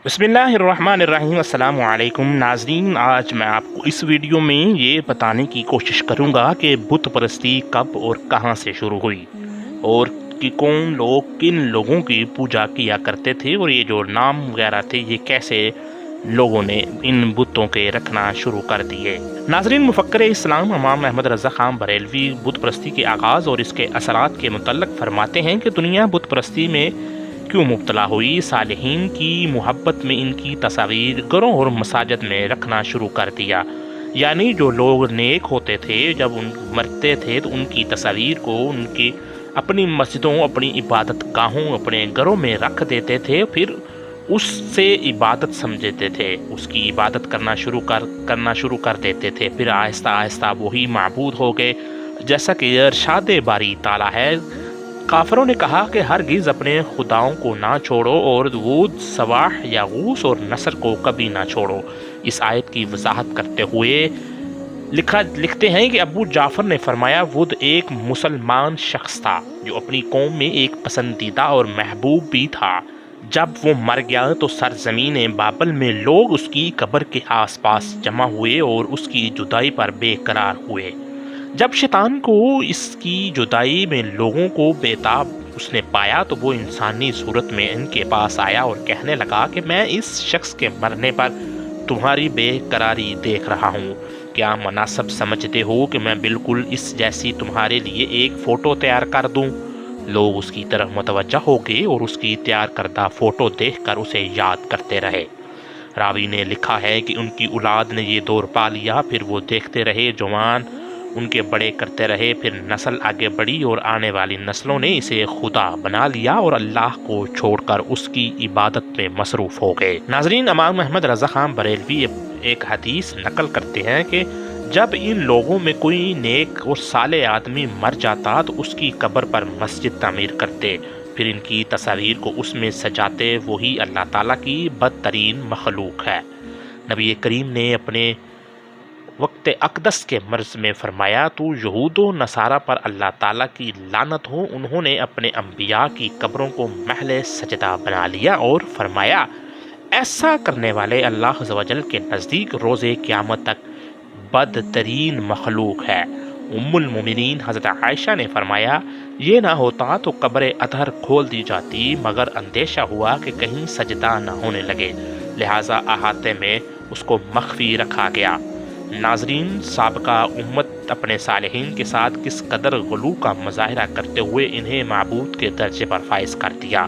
بسم اللہ الرحمن الرحیم۔ السلام علیکم ناظرین، آج میں آپ کو اس ویڈیو میں یہ بتانے کی کوشش کروں گا کہ بت پرستی کب اور کہاں سے شروع ہوئی اور کہ کون لوگ کن لوگوں کی پوجا کیا کرتے تھے، اور یہ جو نام وغیرہ تھے یہ کیسے لوگوں نے ان بتوں کے رکھنا شروع کر دیے۔ ناظرین، مفکر اسلام امام احمد رضا خان بریلوی بت پرستی کے آغاز اور اس کے اثرات کے متعلق فرماتے ہیں کہ دنیا بت پرستی میں کیوں مبتلا ہوئی۔ صالحین کی محبت میں ان کی تصاویر گھروں اور مساجد میں رکھنا شروع کر دیا، یعنی جو لوگ نیک ہوتے تھے جب ان مرتے تھے تو ان کی تصاویر کو ان کی اپنی مسجدوں، اپنی عبادت گاہوں، اپنے گھروں میں رکھ دیتے تھے، پھر اس سے عبادت سمجھتے تھے، اس کی عبادت کرنا شروع کر دیتے تھے، پھر آہستہ آہستہ وہی معبود ہو گئے۔ جیسا کہ ارشاد باری تعالیٰ ہے، کافروں نے کہا کہ ہرگز اپنے خداؤں کو نہ چھوڑو، اور وود، سواح، یغوث اور نصر کو کبھی نہ چھوڑو۔ اس آیت کی وضاحت کرتے ہوئے لکھتے ہیں کہ ابو جعفر نے فرمایا، وود ایک مسلمان شخص تھا جو اپنی قوم میں ایک پسندیدہ اور محبوب بھی تھا۔ جب وہ مر گیا تو سرزمین بابل میں لوگ اس کی قبر کے آس پاس جمع ہوئے اور اس کی جدائی پر بے قرار ہوئے۔ جب شیطان کو اس کی جدائی میں لوگوں کو بےتاب اس نے پایا تو وہ انسانی صورت میں ان کے پاس آیا اور کہنے لگا کہ میں اس شخص کے مرنے پر تمہاری بے قراری دیکھ رہا ہوں، کیا مناسب سمجھتے ہو کہ میں بالکل اس جیسی تمہارے لیے ایک فوٹو تیار کر دوں؟ لوگ اس کی طرف متوجہ ہو گئے اور اس کی تیار کردہ فوٹو دیکھ کر اسے یاد کرتے رہے۔ راوی نے لکھا ہے کہ ان کی اولاد نے یہ دور پا لیا، پھر وہ دیکھتے رہے، جوان ان کے بڑے کرتے رہے، پھر نسل آگے بڑھی اور آنے والی نسلوں نے اسے خدا بنا لیا اور اللہ کو چھوڑ کر اس کی عبادت میں مصروف ہو گئے۔ ناظرین، امام احمد رضا خان بریلوی ایک حدیث نقل کرتے ہیں کہ جب ان لوگوں میں کوئی نیک اور صالح آدمی مر جاتا تو اس کی قبر پر مسجد تعمیر کرتے، پھر ان کی تصاویر کو اس میں سجاتے۔ وہی اللہ تعالیٰ کی بدترین مخلوق ہے۔ نبی کریم نے اپنے وقت اقدس کے مرض میں فرمایا، تو یہود و نصارہ پر اللہ تعالیٰ کی لعنت ہو، انہوں نے اپنے انبیاء کی قبروں کو محل سجدہ بنا لیا، اور فرمایا ایسا کرنے والے اللہ عز و جل کے نزدیک روز قیامت تک بدترین مخلوق ہے۔ ام المومنین حضرت عائشہ نے فرمایا، یہ نہ ہوتا تو قبر اطہر کھول دی جاتی، مگر اندیشہ ہوا کہ کہیں سجدہ نہ ہونے لگے، لہٰذا احاطے میں اس کو مخفی رکھا گیا۔ ناظرین، سابقہ امت اپنے صالحین کے ساتھ کس قدر غلو کا مظاہرہ کرتے ہوئے انہیں معبود کے درجے پر فائز کر دیا۔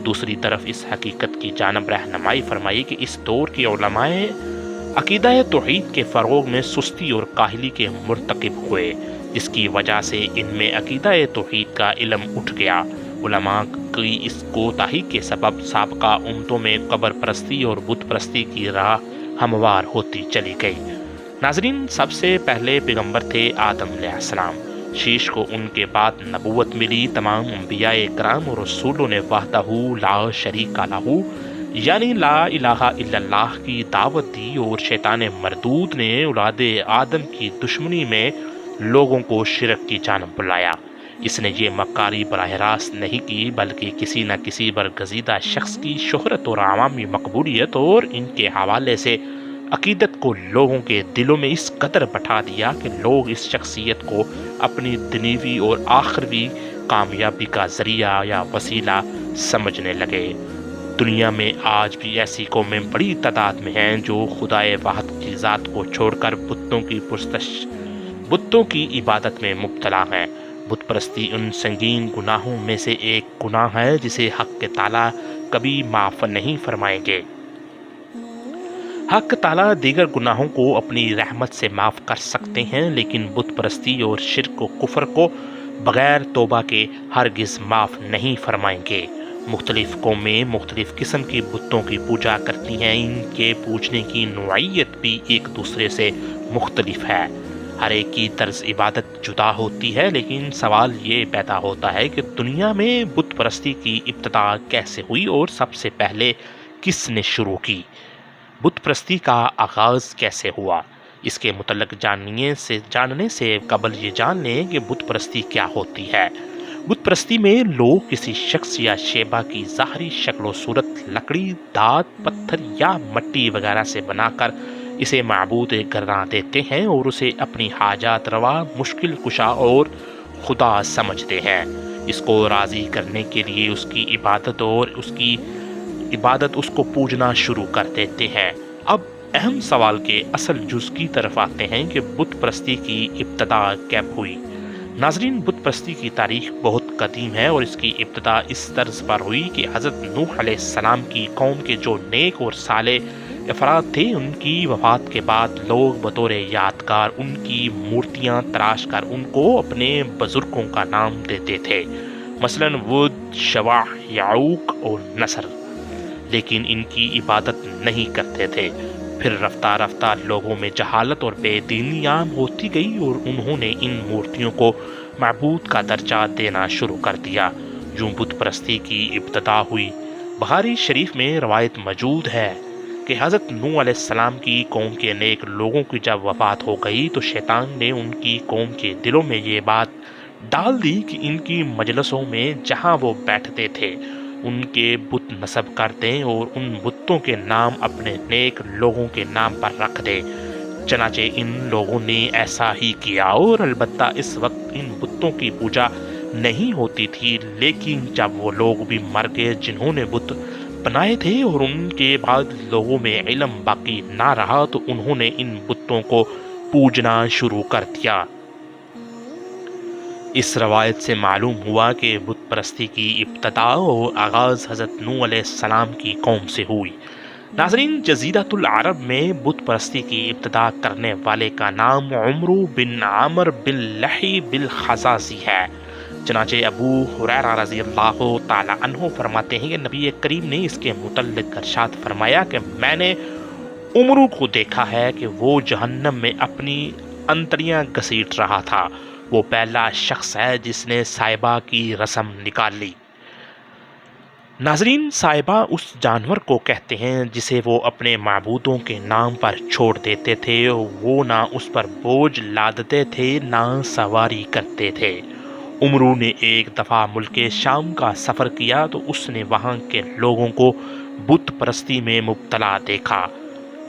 دوسری طرف اس حقیقت کی جانب رہنمائی فرمائی کہ اس دور کی علماء عقیدہ توحید کے فروغ میں سستی اور کاہلی کے مرتکب ہوئے، جس کی وجہ سے ان میں عقیدہ توحید کا علم اٹھ گیا۔ علماء کی اس کوتاہی کے سبب سابقہ امتوں میں قبر پرستی اور بت پرستی کی راہ ہموار ہوتی چلی گئی۔ ناظرین، سب سے پہلے پیغمبر تھے آدم علیہ السلام، شیش کو ان کے بعد نبوت ملی۔ تمام انبیاء کرام اور رسولوں نے وحدہ لا شریک لہ یعنی لا الہ الا اللہ کی دعوت دی، اور شیطان مردود نے اولاد آدم کی دشمنی میں لوگوں کو شرک کی جانب بلایا۔ اس نے یہ مکاری براہ راست نہیں کی، بلکہ کسی نہ کسی برگزیدہ شخص کی شہرت اور عوامی مقبولیت اور ان کے حوالے سے عقیدت کو لوگوں کے دلوں میں اس قدر بٹھا دیا کہ لوگ اس شخصیت کو اپنی دنیوی اور آخروی کامیابی کا ذریعہ یا وسیلہ سمجھنے لگے۔ دنیا میں آج بھی ایسی قومیں بڑی تعداد میں ہیں جو خدائے واحد کی ذات کو چھوڑ کر بتوں کی عبادت میں مبتلا ہیں۔ بت پرستی ان سنگین گناہوں میں سے ایک گناہ ہے جسے حق تعالیٰ کبھی معاف نہیں فرمائیں گے۔ حق تعالیٰ دیگر گناہوں کو اپنی رحمت سے معاف کر سکتے ہیں، لیکن بت پرستی اور شرک و کفر کو بغیر توبہ کے ہرگز معاف نہیں فرمائیں گے۔ مختلف قومیں مختلف قسم کی بتوں کی پوجا کرتی ہیں، ان کے پوجنے کی نوعیت بھی ایک دوسرے سے مختلف ہے، ہر ایک کی طرز عبادت جدا ہوتی ہے۔ لیکن سوال یہ پیدا ہوتا ہے کہ دنیا میں بت پرستی کی ابتدا کیسے ہوئی اور سب سے پہلے کس نے شروع کی؟ بت پرستی کا آغاز کیسے ہوا؟ اس کے متعلق جاننے سے قبل یہ جان لیں کہ بت پرستی کیا ہوتی ہے۔ بت پرستی میں لوگ کسی شخص یا شیبہ کی ظاہری شکل و صورت لکڑی، دھات، پتھر یا مٹی وغیرہ سے بنا کر اسے معبود قرار دیتے ہیں اور اسے اپنی حاجات روا، مشکل کشا اور خدا سمجھتے ہیں۔ اس کو راضی کرنے کے لیے اس کی عبادت اس کو پوجنا شروع کر دیتے ہیں۔ اب اہم سوال کے اصل جز کی طرف آتے ہیں کہ بت پرستی کی ابتدا کب ہوئی۔ ناظرین، بت پرستی کی تاریخ بہت قدیم ہے اور اس کی ابتدا اس طرز پر ہوئی کہ حضرت نوح علیہ السلام کی قوم کے جو نیک اور صالح افراد تھے، ان کی وفات کے بعد لوگ بطور یادگار ان کی مورتیاں تراش کر ان کو اپنے بزرگوں کا نام دیتے تھے، مثلاً ود، شواح، یعوق اور نصر، لیکن ان کی عبادت نہیں کرتے تھے۔ پھر رفتہ رفتہ لوگوں میں جہالت اور بے دینی عام ہوتی گئی اور انہوں نے ان مورتیوں کو معبود کا درجہ دینا شروع کر دیا۔ یوں بت پرستی کی ابتدا ہوئی۔ بخاری شریف میں روایت موجود ہے کہ حضرت نوح علیہ السلام کی قوم کے نیک لوگوں کی جب وفات ہو گئی تو شیطان نے ان کی قوم کے دلوں میں یہ بات ڈال دی کہ ان کی مجلسوں میں جہاں وہ بیٹھتے تھے ان کے بت نصب کر دیں اور ان بتوں کے نام اپنے نیک لوگوں کے نام پر رکھ دیں۔ چنانچہ ان لوگوں نے ایسا ہی کیا اور البتہ اس وقت ان بتوں کی پوجا نہیں ہوتی تھی، لیکن جب وہ لوگ بھی مر گئے جنہوں نے بت بنائے تھے اور ان کے بعد لوگوں میں علم باقی نہ رہا تو انہوں نے ان بتوں کو پوجنا شروع کر دیا۔ اس روایت سے معلوم ہوا کہ بت پرستی کی ابتدا اور آغاز حضرت نوح علیہ السلام کی قوم سے ہوئی۔ ناظرین، جزیرۃ العرب میں بت پرستی کی ابتدا کرنے والے کا نام عمرو بن عامر بن لحی بالخزازی ہے۔ چنانچہ ابو ہریرہ رضی اللہ تعالی عنہ فرماتے ہیں کہ نبی کریم نے اس کے متعلق ارشاد فرمایا کہ میں نے عمرو کو دیکھا ہے کہ وہ جہنم میں اپنی انتڑیاں گھسیٹ رہا تھا۔ وہ پہلا شخص ہے جس نے سائبہ کی رسم نکالی۔ ناظرین، سائبہ اس جانور کو کہتے ہیں جسے وہ اپنے معبودوں کے نام پر چھوڑ دیتے تھے۔ وہ نہ اس پر بوجھ لادتے تھے نہ سواری کرتے تھے۔ عمرو نے ایک دفعہ ملک شام کا سفر کیا تو اس نے وہاں کے لوگوں کو بت پرستی میں مبتلا دیکھا۔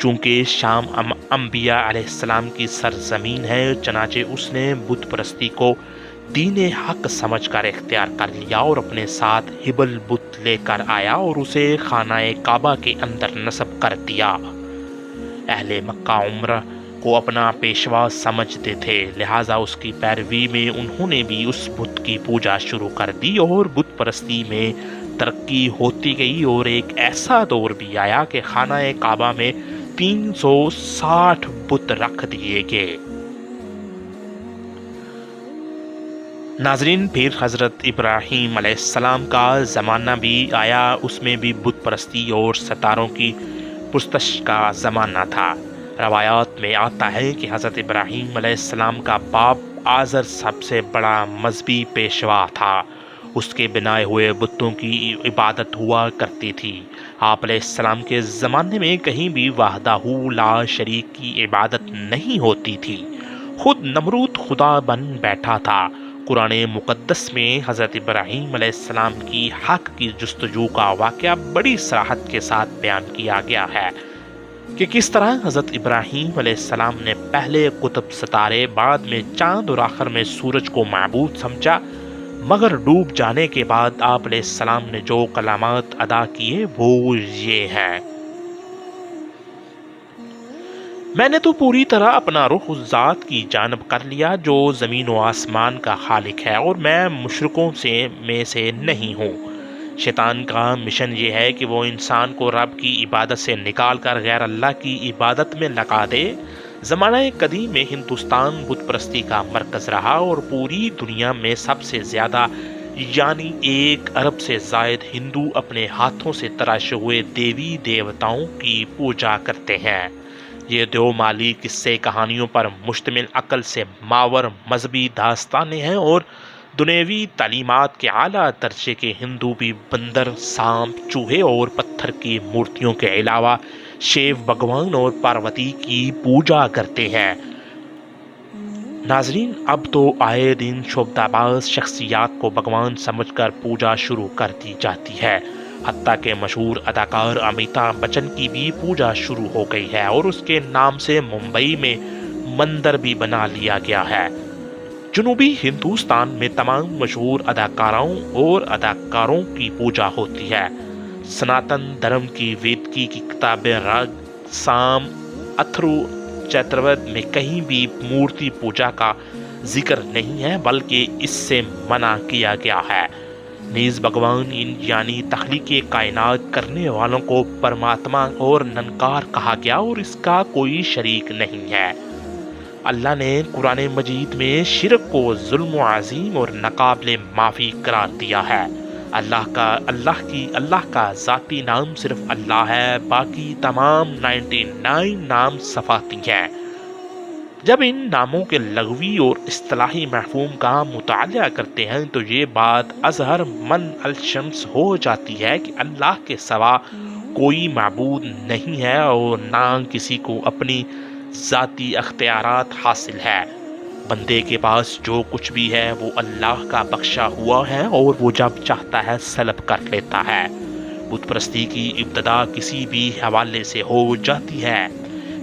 چونکہ شام انبیاء علیہ السلام کی سرزمین ہے، چنانچہ اس نے بت پرستی کو دین حق سمجھ کر اختیار کر لیا اور اپنے ساتھ ہبل بت لے کر آیا اور اسے خانہ کعبہ کے اندر نصب کر دیا۔ اہل مکہ عمرہ کو اپنا پیشوا سمجھتے تھے، لہٰذا اس کی پیروی میں انہوں نے بھی اس بت کی پوجا شروع کر دی اور بت پرستی میں ترقی ہوتی گئی اور ایک ایسا دور بھی آیا کہ خانہ کعبہ میں 360 بت رکھ دیے گئے۔ ناظرین، پھر حضرت ابراہیم علیہ السلام کا زمانہ بھی آیا، اس میں بھی بت پرستی اور ستاروں کی پرستش کا زمانہ تھا۔ روایات میں آتا ہے کہ حضرت ابراہیم علیہ السلام کا باپ آزر سب سے بڑا مذہبی پیشوا تھا۔ اس کے بنائے ہوئے بتوں کی عبادت ہوا کرتی تھی۔ آپ علیہ السلام کے زمانے میں کہیں بھی وحدہ لا شریک کی عبادت نہیں ہوتی تھی، خود نمرود خدا بن بیٹھا تھا۔ قرآن مقدس میں حضرت ابراہیم علیہ السلام کی حق کی جستجو کا واقعہ بڑی صراحت کے ساتھ بیان کیا گیا ہے کہ کس طرح حضرت ابراہیم علیہ السلام نے پہلے قطب ستارے، بعد میں چاند اور آخر میں سورج کو معبود سمجھا، مگر ڈوب جانے کے بعد آپ علیہ السلام نے جو کلمات ادا کیے وہ یہ ہیں: میں نے تو پوری طرح اپنا رخ اس ذات کی جانب کر لیا جو زمین و آسمان کا خالق ہے اور میں مشرکوں میں سے نہیں ہوں۔ شیطان کا مشن یہ ہے کہ وہ انسان کو رب کی عبادت سے نکال کر غیر اللہ کی عبادت میں لگا دے۔ زمانہ قدیم میں ہندوستان بت پرستی کا مرکز رہا اور پوری دنیا میں سب سے زیادہ یعنی 1 ارب سے زائد ہندو اپنے ہاتھوں سے تراشے ہوئے دیوی دیوتاؤں کی پوجا کرتے ہیں۔ یہ دو مالی قصے کہانیوں پر مشتمل عقل سے ماور مذہبی داستانیں ہیں اور دنیوی تعلیمات کے اعلیٰ درجے کے ہندو بھی بندر، سانپ، چوہے اور پتھر کی مورتیوں کے علاوہ شیو بھگوان اور پاروتی کی پوجا کرتے ہیں۔ ناظرین، اب تو آئے دن شعبدہ‌باز شخصیات کو بھگوان سمجھ کر پوجا شروع کر دی جاتی ہے۔ حتیٰ کہ مشہور اداکار امیتابھ بچن کی بھی پوجا شروع ہو گئی ہے اور اس کے نام سے ممبئی میں مندر بھی بنا لیا گیا ہے۔ جنوبی ہندوستان میں تمام مشہور اداکاروں اور اداکاروں کی پوجا ہوتی ہے۔ سناتن دھرم کی ویدکی کی کتاب رگ، سام، اتھرو چترود میں کہیں بھی مورتی پوجا کا ذکر نہیں ہے، بلکہ اس سے منع کیا گیا ہے۔ نیز بھگوان یعنی تخلیق کائنات کرنے والوں کو پرماتما اور ننکار کہا گیا اور اس کا کوئی شریک نہیں ہے۔ اللہ نے قرآن مجید میں شرک کو ظلم عظیم اور ناقابل معافی قرار دیا ہے۔ اللہ کا ذاتی نام صرف اللہ ہے، باقی تمام 99 نام صفاتی ہیں۔ جب ان ناموں کے لغوی اور اصطلاحی مفہوم کا مطالعہ کرتے ہیں تو یہ بات اظہر من الشمس ہو جاتی ہے کہ اللہ کے سوا کوئی معبود نہیں ہے اور نہ کسی کو اپنی ذاتی اختیارات حاصل ہے۔ بندے کے پاس جو کچھ بھی ہے وہ اللہ کا بخشا ہوا ہے اور وہ جب چاہتا ہے سلب کر لیتا ہے۔ بت پرستی کی ابتدا کسی بھی حوالے سے ہو جاتی ہے۔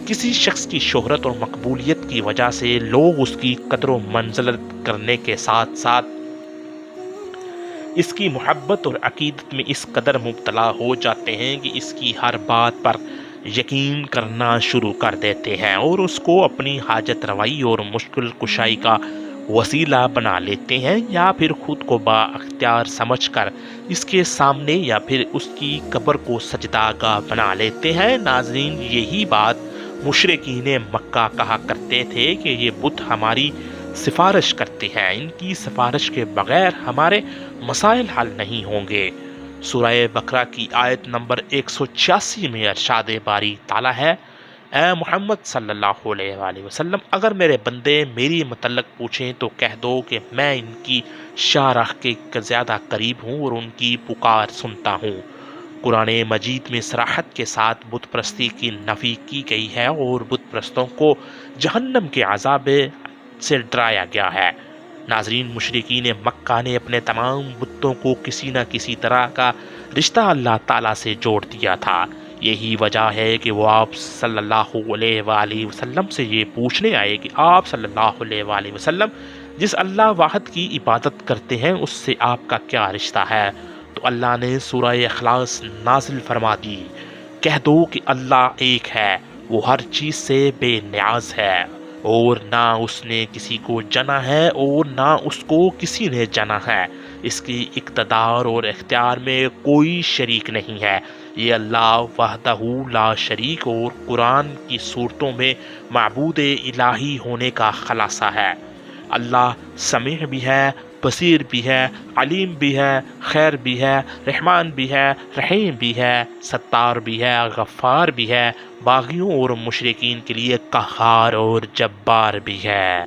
کسی شخص کی شہرت اور مقبولیت کی وجہ سے لوگ اس کی قدر و منزلت کرنے کے ساتھ ساتھ اس کی محبت اور عقیدت میں اس قدر مبتلا ہو جاتے ہیں کہ اس کی ہر بات پر یقین کرنا شروع کر دیتے ہیں اور اس کو اپنی حاجت روائی اور مشکل کشائی کا وسیلہ بنا لیتے ہیں، یا پھر خود کو با اختیار سمجھ کر اس کے سامنے یا پھر اس کی قبر کو سجدہ گاہ بنا لیتے ہیں۔ ناظرین، یہی بات مشرکین مکہ کہا کرتے تھے کہ یہ بت ہماری سفارش کرتے ہیں، ان کی سفارش کے بغیر ہمارے مسائل حل نہیں ہوں گے۔ سورہ بقرہ کی آیت نمبر 186 میں ارشاد باری تعالیٰ ہے: اے محمد صلی اللہ علیہ وآلہ وسلم، اگر میرے بندے میری متعلق پوچھیں تو کہہ دو کہ میں ان کی شارح کے زیادہ قریب ہوں اور ان کی پکار سنتا ہوں۔ قرآن مجید میں صراحت کے ساتھ بت پرستی کی نفی کی گئی ہے اور بت پرستوں کو جہنم کے عذاب سے ڈرایا گیا ہے۔ ناظرین، مشرکین مکہ نے اپنے تمام بتوں کو کسی نہ کسی طرح کا رشتہ اللہ تعالیٰ سے جوڑ دیا تھا۔ یہی وجہ ہے کہ وہ آپ صلی اللہ علیہ وآلہ وسلم سے یہ پوچھنے آئے کہ آپ صلی اللہ علیہ وآلہ وسلم جس اللہ واحد کی عبادت کرتے ہیں اس سے آپ کا کیا رشتہ ہے؟ تو اللہ نے سورہ اخلاص نازل فرما دی: کہہ دو کہ اللہ ایک ہے، وہ ہر چیز سے بے نیاز ہے اور نہ اس نے کسی کو جنا ہے اور نہ اس کو کسی نے جنا ہے، اس کی اقتدار اور اختیار میں کوئی شریک نہیں ہے۔ یہ اللہ وحدہ لا شریک اور قرآن کی صورتوں میں معبود الہی ہونے کا خلاصہ ہے۔ اللہ سمیع بھی ہے، بصیر بھی ہے، علیم بھی ہے، خیر بھی ہے، رحمان بھی ہے، رحیم بھی ہے، ستار بھی ہے، غفار بھی ہے، باغیوں اور مشرکین کے لیے قہار اور جبار بھی ہے۔